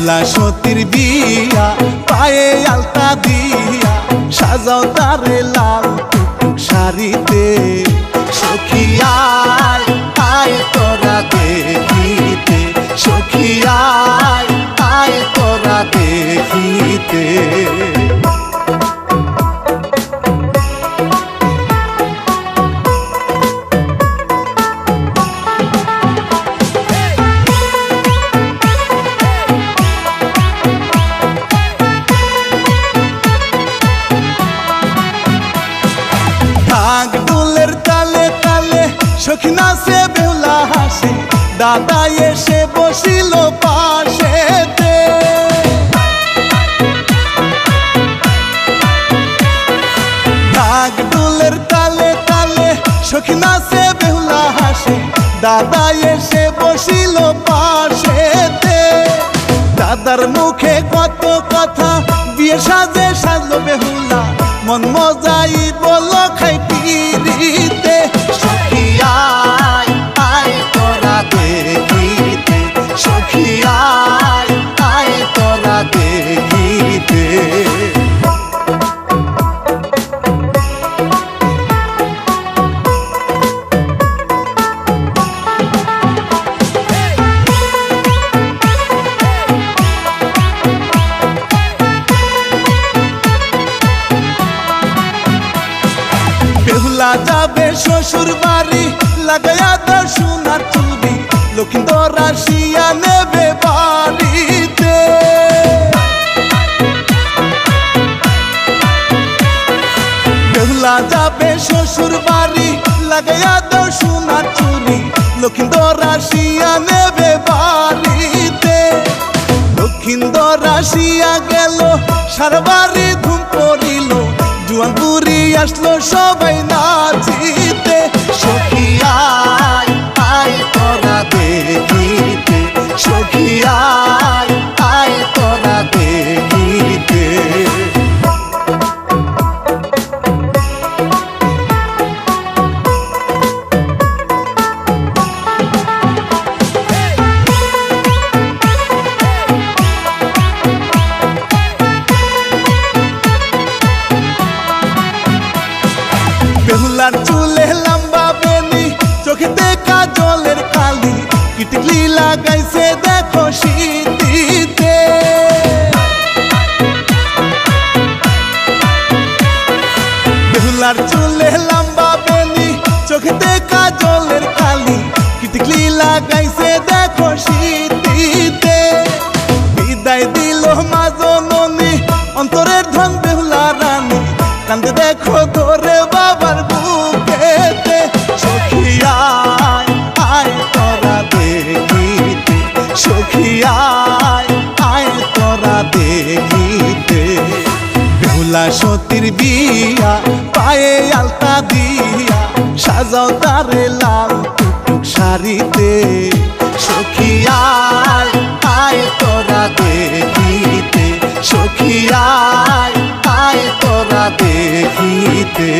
বেহুলা সতীর বিয়া পায়ে আলতা দিয়া সাজাও তারে লাল টুকটুক শাড়িতে। সখী আয় আয় তোরা দেখিতে, সখী আয় আয় তোরা দেখিতে। ঢাকঢোলের তালে তালে সখী নাচে বেহুলা হাসে, দাদা এসে বসিল পাশেতে। ঢাকঢোলের তালে তালে সখী নাচে বেহুলা হাসে, দাদা এসে বসিল পাশেতে। দাদার মুখে কত কথা, বিয়ে সাজে সাজলো বেহুলা, মন মজাই বলো খাই পিরিতে। সখী আয় আয় তোরা দেখিতে, সখী আয় আয় তোরা দেখিতে। বেহুলা যাবে শ্বশুর বাড়ি, লাগায়া তার সোনার চুড়ি, লক্ষিন্দর আসিয়া নেবে বাড়িতে। বেহুলা যাবে শ্বশুর বাড়ি, লাগায়া তার সোনার চুড়ি, লক্ষিন্দর আসিয়া নেবে বাড়িতে। লক্ষিন্দর আসিয়া গেল, সারা বাড়ি ধুম পড়িল, জুয়ান বুড়ি আসলো সবাই নাচিতে। সখী আয় আয় তোরা দেখিতে, সখী আয় আয় তোরা দেখিতে। বেহুলার চুলে লম্বা বেনি, চোখেতে কাজলের কালি, কিটিকলি লাগাইছে দেখো শীতিতে। বেহুলার চুলে লম্বা বেনি, চোখেতে কাজলের কালি, কিটিকলি লাগাইছে দেখো শীতিতে। বিদায় দিল মা জননী, অন্তরের ধন বেহুলা রানী, কান্দে দেখো ধরে বাবার বুকেতে। সখী আয় আয় তোরা দেখিতে, সখী আয় আয় তোরা দেখিতে। বেহুলা সতীর বিয়া পায়ে আলতা দিয়া সাজাও তারে লাল টুকটুক শাড়িতে। সখী আয় আয় তোরা দেখিতে, সখী আয় আয় তোরা দেখিতে।